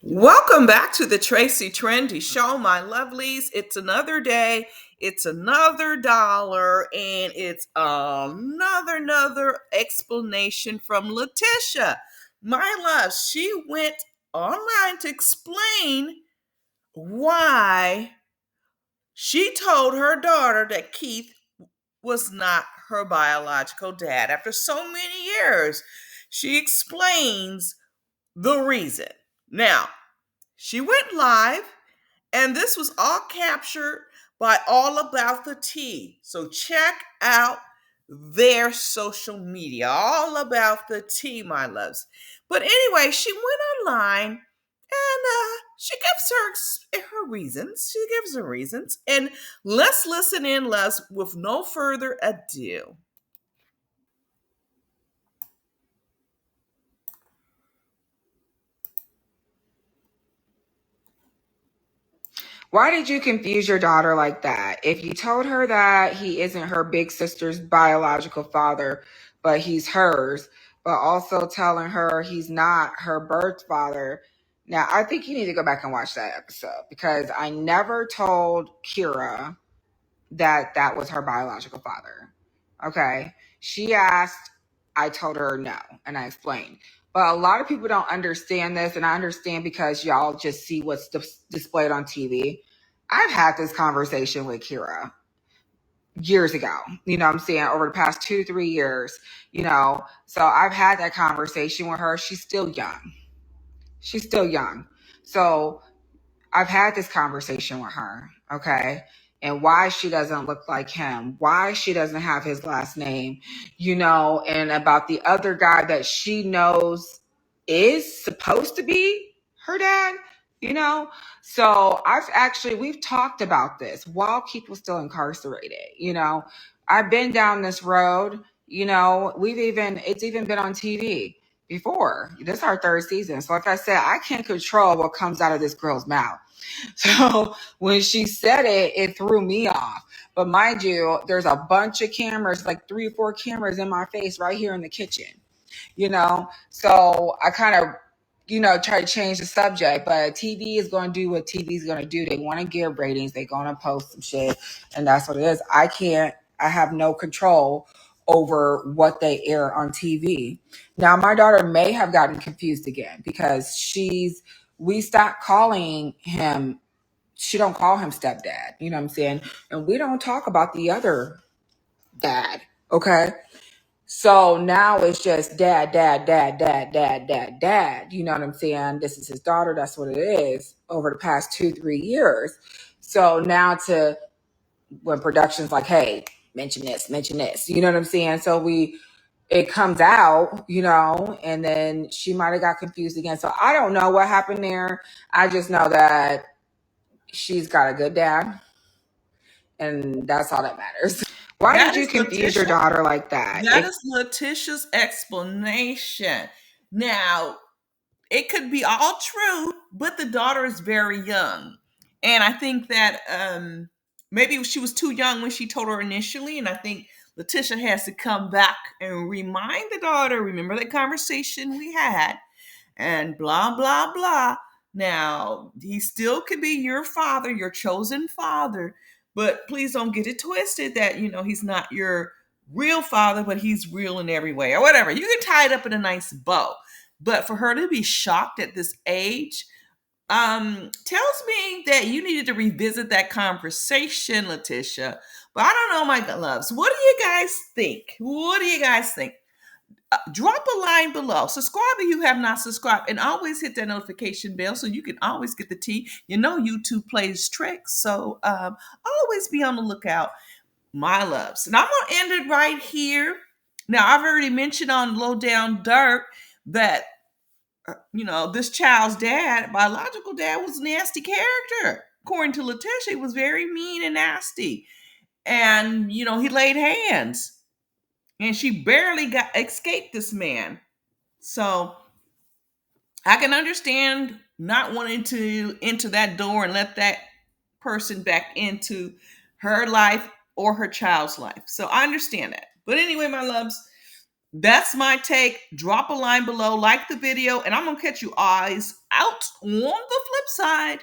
Welcome back to the Tracie Trendy Show, my lovelies. It's another day, it's another dollar, and it's another explanation from Leticia. My love, she went online to explain why she told her daughter that Keith was not her biological dad. After so many years, she explains the reason. Now, she went live, and this was all captured by All About the Tea. So check out their social media, All About the Tea, my loves. But anyway, she went online and she gives her reasons. She gives her reasons. And let's listen in, loves, with no further ado. Why did you confuse your daughter like that? If you told her that he isn't her big sister's biological father, but he's hers, but also telling her he's not her birth father. Now, I think you need to go back and watch that episode because I never told Kira that that was her biological father. Okay. She asked, I told her no, and I explained. But a lot of people don't understand this, and I understand because y'all just see what's displayed on TV. I've had this conversation with Kira years ago, what I'm saying, over the past 2, 3 years, So I've had that conversation with her. She's still young. She's still young. So I've had this conversation with her, okay? And why she doesn't look like him, why she doesn't have his last name, and about the other guy that she knows is supposed to be her dad, you know? So we've talked about this while Keith was still incarcerated, I've been down this road, it's even been on TV before. This is our third season. So like I said, I can't control what comes out of this girl's mouth. So when she said it, it threw me off. But mind you, there's a bunch of cameras, like 3 or 4 cameras in my face right here in the kitchen, So I kind of, try to change the subject, but TV is going to do what TV is going to do. They want to get ratings. They're going to post some shit. And that's what it is. I have no control over what they air on TV. Now, my daughter may have gotten confused again because we stopped calling him. She don't call him stepdad. You know what I'm saying? And we don't talk about the other dad. Okay. So now it's just dad, dad, dad, dad, dad, dad, dad. You know what I'm saying? This is his daughter. That's what it is over the past 2, 3 years. So now when production's like, hey, mention this, you know what I'm saying? So it comes out, and then she might have got confused again. So I don't know what happened there. I just know that she's got a good dad, and that's all that matters. Why That did you is confuse your Leticia. daughter like that? That is Letitia's explanation. Now, it could be all true, but the daughter is very young. And I think that maybe she was too young when she told her initially. And I think Letitia has to come back and remind the daughter, remember that conversation we had, and blah, blah, blah. Now, he still could be your father, your chosen father, but please don't get it twisted that, he's not your real father, but he's real in every way or whatever. You can tie it up in a nice bow. But for her to be shocked at this age, tells me that you needed to revisit that conversation, Leticia. But I don't know, my loves. What do you guys think? What do you guys think? Drop a line below. Subscribe if you have not subscribed, and always hit that notification bell so you can always get the tea. YouTube plays tricks, so always be on the lookout, my loves. And I'm gonna end it right here. Now, I've already mentioned on Low Down Dirt that this child's dad, biological dad, was a nasty character. According to Latisha, he was very mean and nasty, and he laid hands, and she barely got escaped this man. So I can understand not wanting to enter that door and let that person back into her life or her child's life. So I understand that. But anyway, my loves, That's my take. Drop a line below, like the video, and I'm gonna catch you eyes out on the flip side.